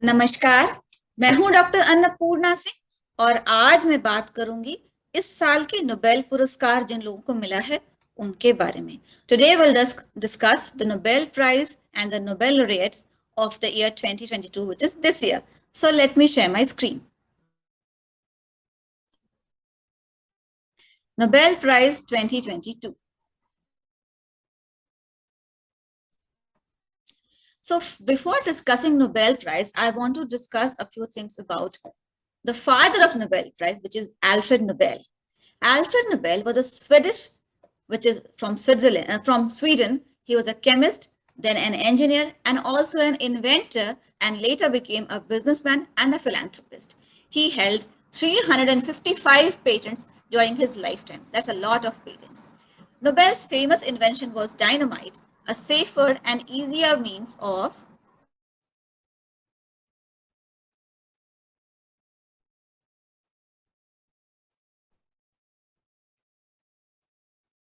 नमस्कार। मैं हूं डॉक्टर अन्नपूर्णा सिंह और आज मैं बात करूंगी इस साल के नोबेल पुरस्कार जिन लोगों को मिला है उनके बारे में। Today will discuss the Nobel prize and the Nobel laureates of the year 2022, which is this year. So let me share my screen. Nobel Prize 2022. So before discussing Nobel Prize, I want to discuss a few things about the father of Nobel Prize, which is Alfred Nobel. Alfred Nobel was a Swedish, which is from Switzerland, from Sweden. He was a chemist, then an engineer, and also an inventor, and later became a businessman and a philanthropist. He held 355 patents during his lifetime. That's a lot of patents. Nobel's famous invention was dynamite, a safer and easier means of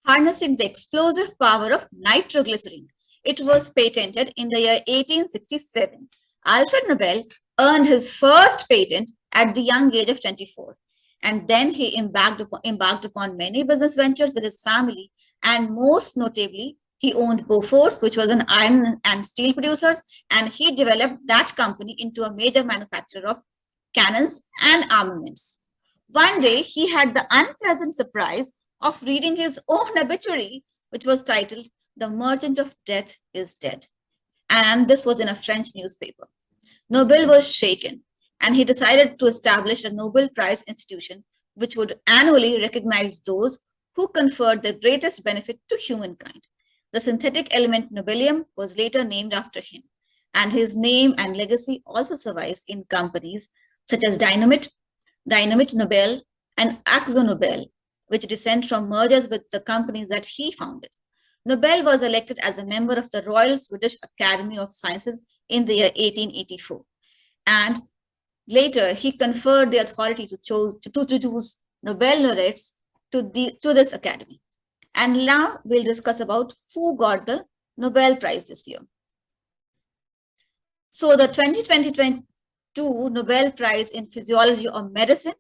harnessing the explosive power of nitroglycerin. It was patented in the year 1867. Alfred Nobel earned his first patent at the young age of 24, and then he embarked upon many business ventures with his family, and most notably, he owned Bofors, which was an iron and steel producer, and he developed that company into a major manufacturer of cannons and armaments. One day, he had the unpleasant surprise of reading his own obituary, which was titled The Merchant of Death is Dead. And this was in a French newspaper. Nobel was shaken and he decided to establish a Nobel Prize institution which would annually recognize those who conferred the greatest benefit to humankind. The synthetic element nobelium was later named after him, and his name and legacy also survives in companies such as Dynamit Nobel, and AkzoNobel, which descend from mergers with the companies that he founded. Nobel was elected as a member of the Royal Swedish Academy of Sciences in the year 1884, and later he conferred the authority to choose Nobel laureates to this academy. And now we'll discuss about who got the Nobel Prize this year. So the 2022 Nobel Prize in Physiology or Medicine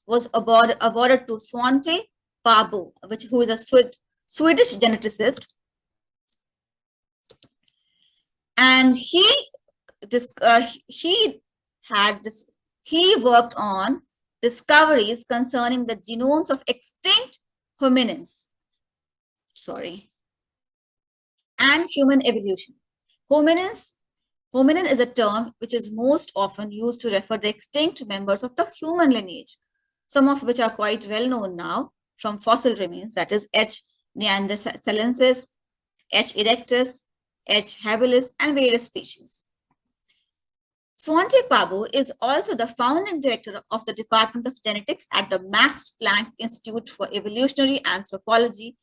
was awarded to Svante Pääbo, who is a Swedish geneticist, and he worked on discoveries concerning the genomes of extinct hominins. And human evolution. Hominin is a term which is most often used to refer the extinct members of the human lineage, some of which are quite well known now from fossil remains, that is H. neanderthalensis, H. erectus, H. habilis, and various species. Svante Pääbo is also the founding director of the Department of Genetics at the Max Planck Institute for Evolutionary Anthropology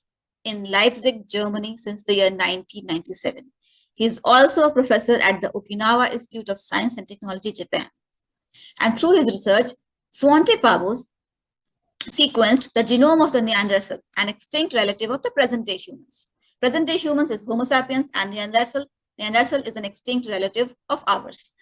in Leipzig, Germany since the year 1997. He is also a professor at the Okinawa Institute of Science and Technology, Japan. And through his research, Svante Pääbo sequenced the genome of the Neanderthal, an extinct relative of the present-day humans. Present-day humans is Homo sapiens, and Neanderthal is an extinct relative of ours.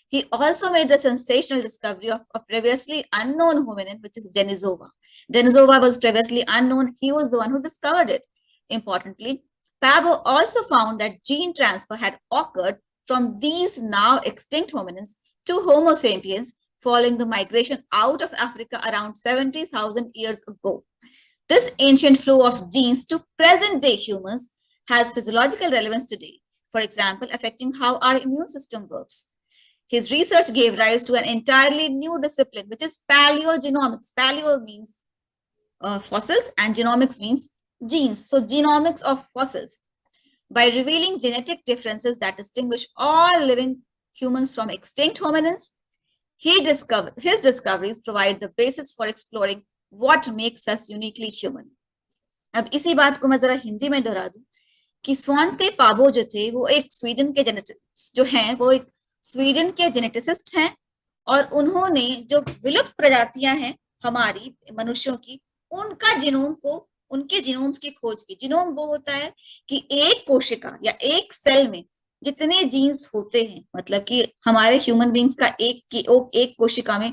He also made the sensational discovery of a previously unknown hominin, which is Denisova. Denisova was previously unknown. He was the one who discovered it. Importantly, Pääbo also found that gene transfer had occurred from these now extinct hominins to Homo sapiens following the migration out of Africa around 70,000 years ago. This ancient flow of genes to present-day humans has physiological relevance today, for example, affecting how our immune system works. His research gave rise to an entirely new discipline, which is paleogenomics. Paleo means fossils and genomics means genes. So genomics of fossils. By revealing genetic differences that distinguish all living humans from extinct hominins, his discoveries provide the basis for exploring what makes us uniquely human. अब इसी बात को मैं जरा हिंदी में दोहरा दूं कि स्वांते पाबो जो थे वो एक स्वीडन के जेनेटिसिस्ट हैं और उन्होंने जो विलुप्त प्रजातियां हैं हमारी मनुष्यों की उनके जीनोम्स की खोज की। जीनोम वो होता है कि एक कोशिका या एक सेल में जितने जीन्स होते हैं, मतलब कि हमारे ह्यूमन बींग्स का एक कोशिका में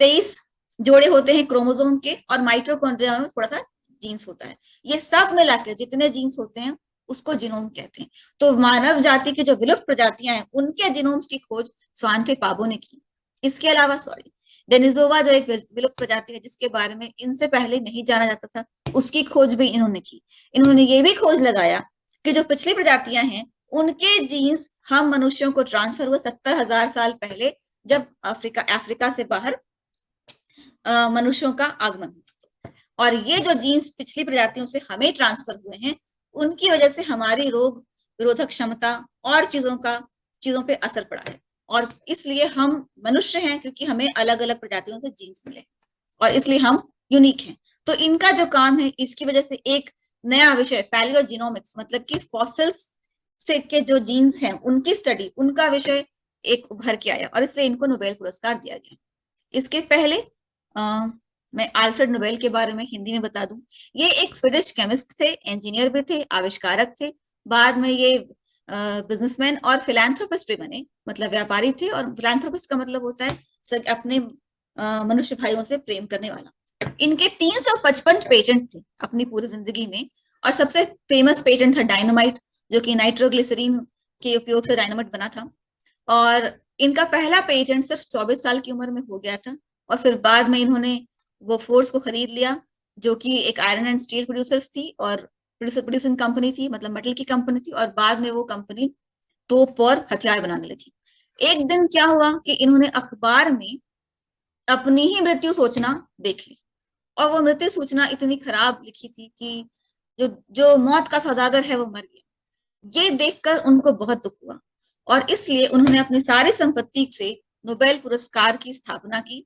23 जोड़े होते हैं क्रोमोसोम के, और माइटोकॉन्ड्रिया में थोड़ा सा जीन्स होता है। ये सब मिला के जितने जीन्स होते हैं उसको जीनोम कहते हैं। तो मानव जाति की जो विलुप्त प्रजातियां हैं उनके जीनोम्स की खोज स्वांते पाबो ने की। इसके अलावा डेनिसोवा जो एक विलुप्त प्रजाति है जिसके बारे में इनसे पहले नहीं जाना जाता था, उसकी खोज भी इन्होंने की। इन्होंने ये भी खोज लगाया कि जो पिछली प्रजातियां हैं उनके जीन्स हम मनुष्यों को ट्रांसफर हुए 70,000 साल पहले, जब अफ्रीका से बाहर मनुष्यों का आगमन हुआ। और ये जो जीन्स पिछली प्रजातियों से हमें ट्रांसफर हुए हैं उनकी वजह से हमारी रोग विरोधक क्षमता और चीजों पे असर पड़ा है। और इसलिए हम मनुष्य हैं क्योंकि हमें अलग अलग प्रजातियों से जीन्स मिले और इसलिए हम यूनिक हैं। तो इनका जो काम है, इसकी वजह से एक नया विषय पैलियोजिनोमिक्स, मतलब कि फॉसिल्स से के जो जीन्स हैं उनकी स्टडी, उनका विषय एक उभर के आया और इसलिए इनको नोबेल पुरस्कार दिया गया। इसके पहले मैं अल्फ्रेड नोबेल के बारे में हिंदी में बता दूं। ये एक स्वीडिश केमिस्ट थे, इंजीनियर भी थे, आविष्कारक थे। बाद में ये बिजनेसमैन और फिलैंथ्रोपिस्ट भी बने, मतलब व्यापारी थे। और फिलैंथ्रोपिस्ट का मतलब होता है अपने मनुष्य भाइयों से प्रेम करने वाला। इनके 355 पेटेंट थे अपनी पूरी जिंदगी में। और सबसे फेमस पेटेंट था डायनामाइट, जो कि नाइट्रोग्लिसरीन के उपयोग से डायनामाइट बना था। और इनका पहला पेटेंट सिर्फ 24 साल की उम्र में हो गया था। और फिर बाद में इन्होंने वो फोर्स को खरीद लिया, जो कि एक आयरन एंड स्टील प्रोड्यूसर्स थी और प्रोड्यूसिंग कंपनी थी, मतलब मेटल की कंपनी थी। और बाद में वो कंपनी तोप और हथियार बनाने लगी। एक दिन क्या हुआ कि इन्होंने अखबार में अपनी ही मृत्यु सूचना देख ली, और वो मृत्यु सूचना इतनी खराब लिखी थी कि जो जो मौत का सौदागर है वो मर गया। ये देखकर उनको बहुत दुख हुआ और इसलिए उन्होंने अपनी सारी संपत्ति से नोबेल पुरस्कार की स्थापना की।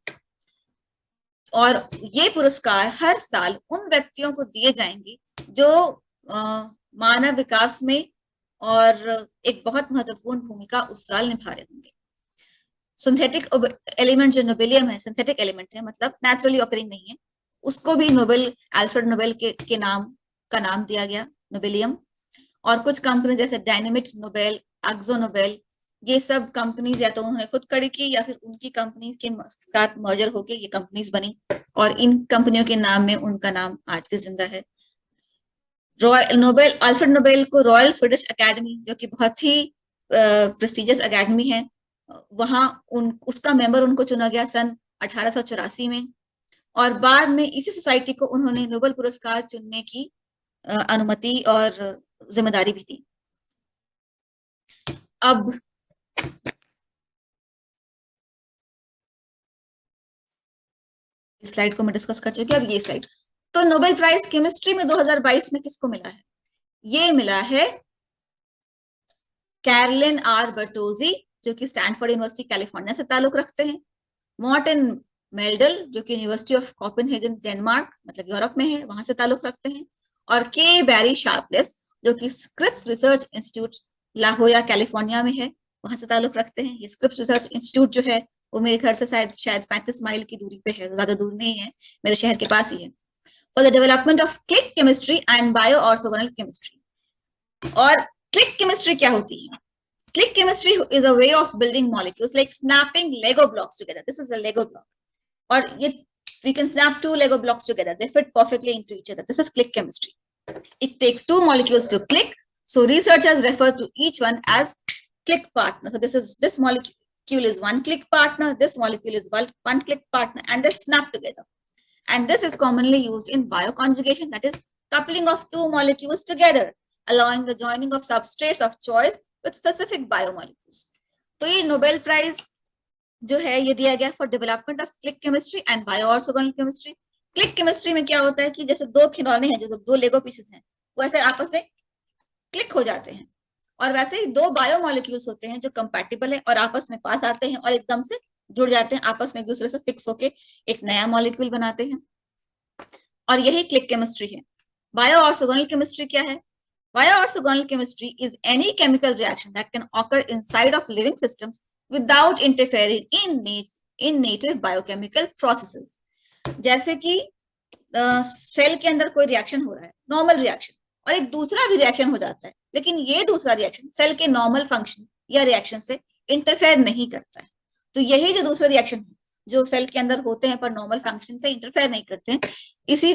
और ये पुरस्कार हर साल उन व्यक्तियों को दिए जाएंगे जो मानव विकास में और एक बहुत महत्वपूर्ण भूमिका उस साल निभा रहे होंगे। सिंथेटिक एलिमेंट जो नोबेलियम है, सिंथेटिक एलिमेंट है, मतलब नेचुरली ऑकरिंग नहीं है, उसको भी अल्फ्रेड नोबेल के नाम दिया गया, नोबेलियम। और कुछ कंपनी जैसे डायनेमिट नोबेल, एक्सो नोबेल, ये सब कंपनीज या तो उन्होंने खुद खड़ी की या फिर उनकी कंपनीज के साथ मर्जर होके ये कंपनीज बनी। और इन कंपनियों के नाम में उनका नाम आज भी जिंदा है। अल्फ्रेड नोबेल को रॉयल स्वीडिश अकेडमी, जो कि बहुत ही प्रेस्टिजियस अकेडमी है, वहां उसका मेंबर उनको चुना गया सन 1884 में। और बाद में इसी सोसाइटी को उन्होंने नोबेल पुरस्कार चुनने की अनुमति और जिम्मेदारी भी दी। अब स्लाइड को मैं डिस्कस कर चुकी हूँ। अब ये स्लाइड, तो नोबेल प्राइज केमिस्ट्री में 2022 में किसको मिला है? ये मिला है कैरोलिन आर बर्टोजी, जो कि स्टैनफोर्ड यूनिवर्सिटी कैलिफोर्निया से ताल्लुक रखते हैं। मॉर्टिन मेल्डल, जो कि यूनिवर्सिटी ऑफ कोपेनहेगन डेनमार्क, मतलब यूरोप में है, वहां से ताल्लुक रखते हैं। और के बैरी शार्पलेस, जो कि स्क्रिप्स रिसर्च इंस्टीट्यूट लाहोया कैलिफोर्निया में है, वहां से ताल्लुक रखते हैं। ये स्क्रिप्स रिसर्च इंस्टीट्यूट जो है वो मेरे घर से शायद 35 माइल की दूरी पे है, ज्यादा दूर नहीं है, मेरे शहर के पास ही है। For the development of click chemistry and bio orthogonal chemistry. और क्लिक केमिस्ट्री क्या होती है? Click chemistry is a way of building molecules, like snapping Lego blocks together. This is a Lego block. Or we can snap two Lego blocks together. They fit perfectly into each other. This is click chemistry. It takes two molecules to click. So researchers refer to each one as click partner. So this molecule is one click partner. This molecule is one click partner, and they snap together. And this is commonly used in bioconjugation, that is coupling of two molecules together, allowing the joining of substrates of choice with specific biomolecules. तो ये Nobel prize जो है ये दिया गया for development of click chemistry and bioorthogonal chemistry. Click chemistry में क्या होता है कि जैसे दो खिलौने हैं, जो दो लेगो पीसेस हैं, वो ऐसे आपस में क्लिक हो जाते हैं। और वैसे ही दो बायोमोलिक्यूल्स होते हैं जो कंपैटिबल है और आपस में पास आते हैं और एकदम से जुड़ जाते हैं, आपस में एक दूसरे से फिक्स होके एक नया मॉलिक्यूल बनाते हैं। और यही क्लिक केमिस्ट्री है। बायोऑर्थोगोनल केमिस्ट्री क्या है? Bioorthogonal chemistry is any chemical reaction that can occur inside of living systems without interfering in native biochemical processes. जैसे कि सेल के अंदर कोई रिएक्शन हो रहा है, नॉर्मल रिएक्शन, और एक दूसरा भी रिएक्शन हो जाता है, लेकिन ये दूसरा रिएक्शन सेल के नॉर्मल फंक्शन या रिएक्शन से इंटरफेयर नहीं करता है। तो यही जो दूसरा रिएक्शन है जो सेल के अंदर होते हैं पर नॉर्मल फंक्शन से इंटरफेयर नहीं करते हैं, इसी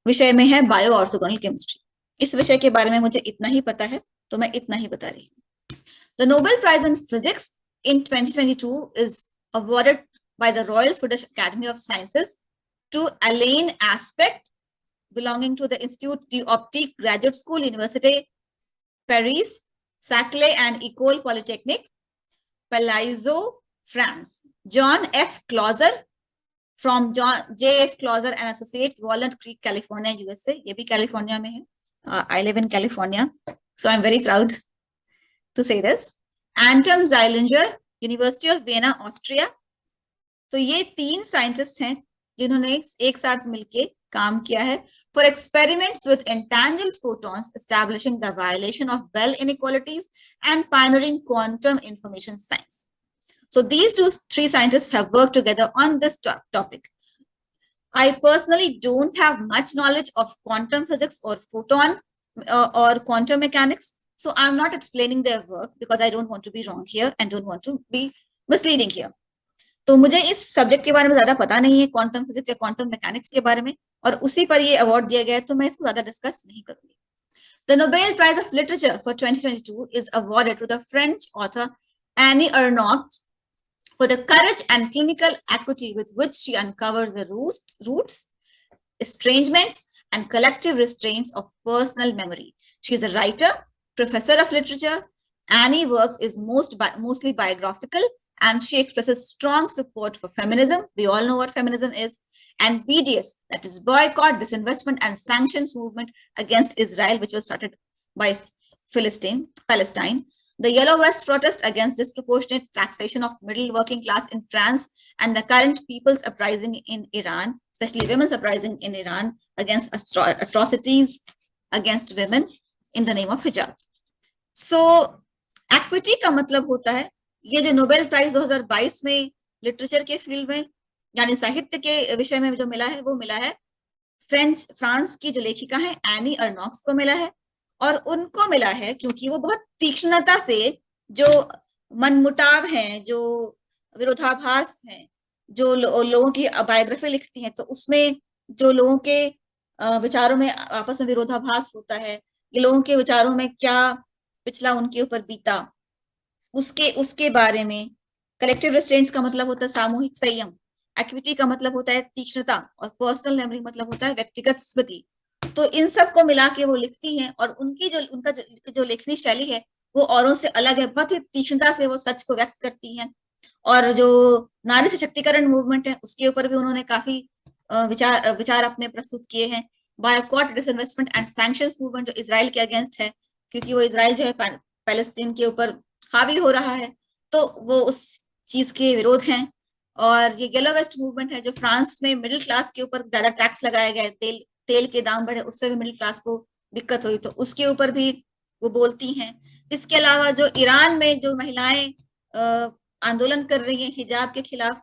विषय में है बायो ऑर्थोगोनल केमिस्ट्री। इस विषय के बारे में मुझे इतना ही पता है, तो मैं इतना ही बता रही हूँ। The Nobel prize in physics in 2022 is awarded by the Royal Swedish Academy of Sciences to Alain Aspect, belonging to the Institut d'Optique Graduate School, Université Paris, Saclay and École Polytechnique, Palaiseau, France. John F. Clauser from J. F. Clauser and Associates, Walnut Creek, California, USA. ये भी California में है. I live in California, so I'm very proud to say this. Anton Zeilinger, university of Vienna, Austria. तो ये 3 scientist हैं जिन्होंने एक साथ मिलके काम किया है for experiments with intangible photons establishing the violation of Bell inequalities and pioneering quantum information science. So these 3 scientists have worked together on this topic. I personally don't have much knowledge of quantum physics or photon or quantum mechanics. So I'm not explaining their work because I don't want to be wrong here and don't want to be misleading here. तो मुझे इस subject के बारे में ज्यादा पता नहीं है, क्वांटम फिजिक्स या क्वांटम मैकेनिक्स के बारे में, और उसी पर ये अवार्ड दिया गया है, तो मैं इसको ज्यादा डिस्कस नहीं करूंगी। The Nobel Prize of Literature for 2022 is awarded to the French author Annie Ernaux for the courage and clinical acuity with which she uncovers the roots, estrangements, and collective restraints of personal memory. She is a writer, professor of literature. Annie works is mostly biographical, and she expresses strong support for feminism. We all know what feminism is. And BDS, that is boycott, disinvestment, and sanctions movement against Israel, which was started by Palestine. The Yellow Vest protest against disproportionate taxation of middle working class in France, and the current people's uprising in Iran, especially women's uprising in Iran against atrocities against women in the name of hijab. So, equity का मतलब होता है, ये जो Nobel prize 2022 में literature के field में यानी साहित्य के विषय में जो मिला है, वो मिला है फ्रांस की जो लेखिका है एनी अर्नॉक्स को मिला है, और उनको मिला है क्योंकि वो बहुत तीक्ष्णता से जो मनमुटाव हैं, जो विरोधाभास हैं, जो लोगों की बायोग्राफी लिखती हैं, तो उसमें जो लोगों के विचारों में आपस में विरोधाभास होता है, ये लोगों के विचारों में क्या पिछला उनके ऊपर बीता, उसके बारे में। कलेक्टिव रेस्ट्रेंट्स का मतलब होता है सामूहिक संयम, एक्विटी का मतलब होता है तीक्ष्णता, और पर्सनल मेमोरी मतलब होता है व्यक्तिगत स्मृति। तो इन सब को मिला के वो लिखती हैं, और उनका जो लेखनी शैली है वो औरों से अलग है, बहुत ही तीक्ष्णता से वो सच को व्यक्त करती हैं। और जो नारी सशक्तिकरण मूवमेंट है उसके ऊपर भी उन्होंने काफी विचार अपने प्रस्तुत किए हैं। Boycott, disinvestment and sanctions movement जो इजराइल के अगेंस्ट है, क्योंकि वो इजराइल जो है पैलेस्तीन के ऊपर हावी हो रहा है, तो वो उस चीज के विरोध हैं। और ये येलो वेस्ट मूवमेंट है जो फ्रांस में मिडिल क्लास के ऊपर ज्यादा टैक्स लगाया गया है, तेल के दाम बढ़े, उससे भी मिडिल क्लास को दिक्कत हुई, तो उसके ऊपर भी वो बोलती हैं। इसके अलावा जो ईरान में जो महिलाएं आंदोलन कर रही हैं हिजाब के खिलाफ,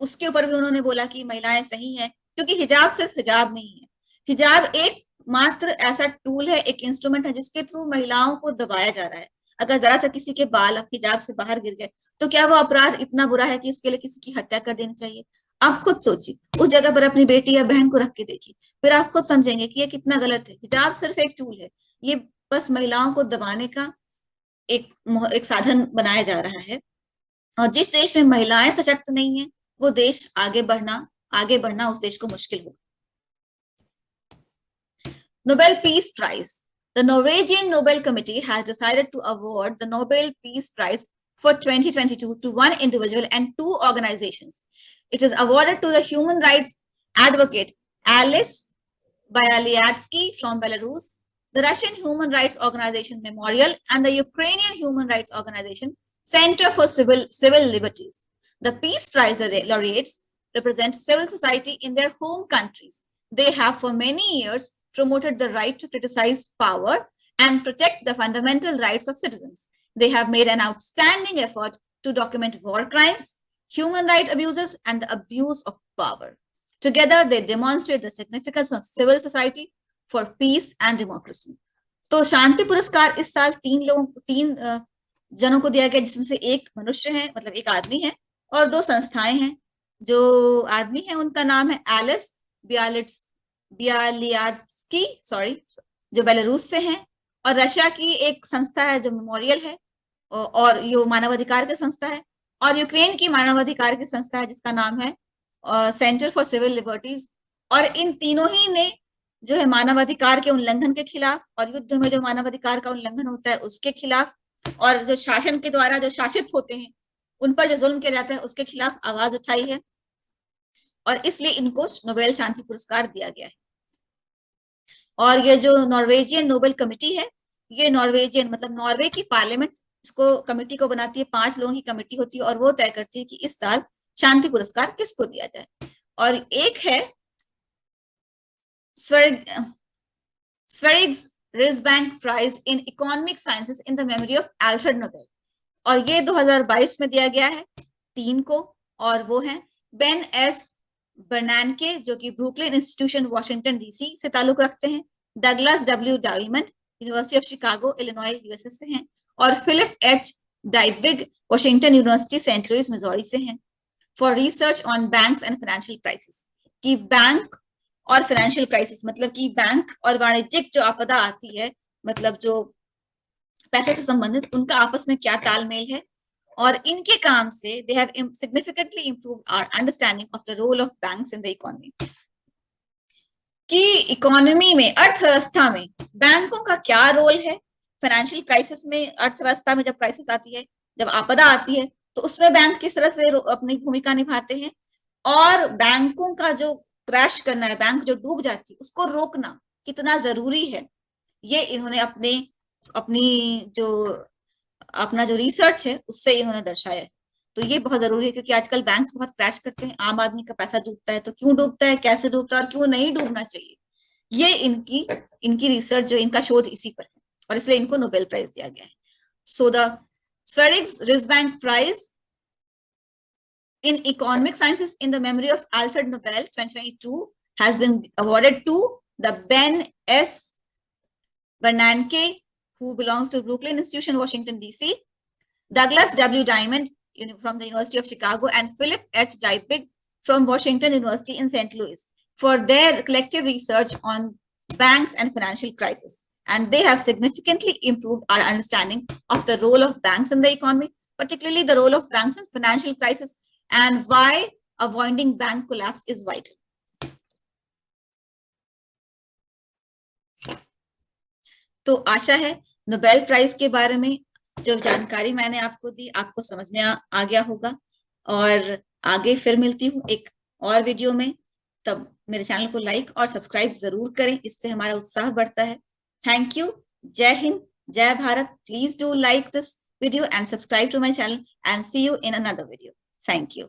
उसके ऊपर भी उन्होंने बोला कि महिलाएं सही हैं, क्योंकि हिजाब सिर्फ हिजाब नहीं है, हिजाब एक मात्र ऐसा टूल है, एक इंस्ट्रूमेंट है जिसके थ्रू महिलाओं को दबाया जा रहा है। अगर जरा सा किसी के बाल हिजाब से बाहर गिर गए तो क्या वो अपराध इतना बुरा है कि उसके लिए किसी की हत्या कर देनी चाहिए? आप खुद सोचिए, उस जगह पर अपनी बेटी या बहन को रख के देखिए, फिर आप खुद समझेंगे कि ये कितना गलत है। हिजाब सिर्फ एक टूल है, ये बस महिलाओं को दबाने का एक साधन बनाया जा रहा है। और जिस देश में महिलाएं सशक्त नहीं है, वो देश आगे बढ़ना उस देश को मुश्किल होगा। Nobel Peace Prize. The Norwegian Nobel Committee has decided to award the Nobel Peace Prize for 2022 to one individual and 2 organizations. It is awarded to the human rights advocate Alice Bialyatsky from Belarus, the Russian Human Rights Organization Memorial, and the Ukrainian Human Rights Organization Center for Civil Liberties. The Peace Prize laureates represent civil society in their home countries. They have for many years promoted the right to criticize power and protect the fundamental rights of citizens. They have made an outstanding effort to document war crimes, human rights abuses, and the abuse of power. Together, they demonstrate the significance of civil society for peace and democracy. तो शांति पुरस्कार इस साल 3 जनों को दिया गया, जिसमें से एक मनुष्य है, मतलब एक आदमी है, और दो संस्थाएं हैं। जो आदमी है उनका नाम है एलिस बियालिट्स बियालियात्स्की, सॉरी, जो बेलारूस से हैं। और रशिया की एक संस्था है जो मेमोरियल है, और ये मानवाधिकार की संस्था है। और यूक्रेन की मानवाधिकार की संस्था है जिसका नाम है सेंटर फॉर सिविल लिबर्टीज। और इन तीनों ही ने जो है मानवाधिकार के उल्लंघन के खिलाफ, और युद्ध में जो मानवाधिकार का उल्लंघन होता है उसके खिलाफ, और जो शासन के द्वारा जो शासित होते हैं उन पर जो जुल्म किया जाता है उसके खिलाफ आवाज उठाई है। और इसलिए इनको नोबेल शांति पुरस्कार दिया गया है। और ये जो नॉर्वेजियन नोबेल कमेटी है, ये नॉर्वेजियन मतलब नॉर्वे की पार्लियामेंट इसको कमेटी को बनाती है, 5 लोगों की कमेटी होती है, और वो तय करती है कि इस साल शांति पुरस्कार किसको दिया जाए। और एक है Sveriges Riksbank prize in economic sciences in the memory of Alfred Nobel, और ये 2022 में दिया गया है 3 को। और वो है बेन एस बर्नानके, जो कि ब्रुकलिन इंस्टीट्यूशन वॉशिंगटन डीसी से ताल्लुक रखते हैं, Douglas W Diamond University of Chicago Illinois USA से हैं, और Philip H Dybvig Washington University Saint Louis Missouri से हैं, for research on banks and financial crisis. कि बैंक और फाइनेंशियल क्राइसिस मतलब कि बैंक और वाणिज्यिक जो आपदा आती है, मतलब जो पैसे से संबंधित, उनका आपस में क्या तालमेल है। और इनके काम से they have significantly improved our understanding of the role of banks in the economy. कि इकोनॉमी में, अर्थव्यवस्था में बैंकों का क्या रोल है। फाइनेंशियल क्राइसिस में, अर्थव्यवस्था में जब क्राइसिस आती है, जब आपदा आती है, तो उसमें बैंक किस तरह से अपनी भूमिका निभाते हैं। और बैंकों का जो क्रैश करना है, बैंक जो डूब जाती है, उसको रोकना कितना जरूरी है, ये इन्होंने अपनी जो अपना जो रिसर्च है उससे इन्होंने दर्शाया है। तो ये बहुत जरूरी है, क्योंकि आजकल बैंक्स बहुत क्रैश करते हैं, आम आदमी का पैसा डूबता है। तो क्यों डूबता है, कैसे डूबता है, और क्यों नहीं डूबना चाहिए, ये इनकी इनकी रिसर्च जो इनका शोध इसी पर है, और इसलिए इनको नोबेल प्राइज दिया गया है। So the Sveriges Riksbank prize in economic sciences in the memory of Alfred Nobel 2022 has been awarded to the Ben S. Bernanke, who belongs to Brooklyn Institution, Washington, D.C., Douglas W. Diamond from the University of Chicago, and Philip H. Dybvig from Washington University in St. Louis for their collective research on banks and financial crisis. And they have significantly improved our understanding of the role of banks in the economy, particularly the role of banks in financial crisis, and why avoiding bank collapse is vital. तो आशा है Nobel prize के बारे में जो जानकारी मैंने आपको दी आपको समझ में आ गया होगा। और आगे फिर मिलती हूँ एक और वीडियो में, तब मेरे चैनल को लाइक और सब्सक्राइब जरूर करें, इससे हमारा उत्साह बढ़ता है। Thank you. जय हिंद, जय Bharat. Please do like this video and subscribe to my channel, and see you in another video. Thank you.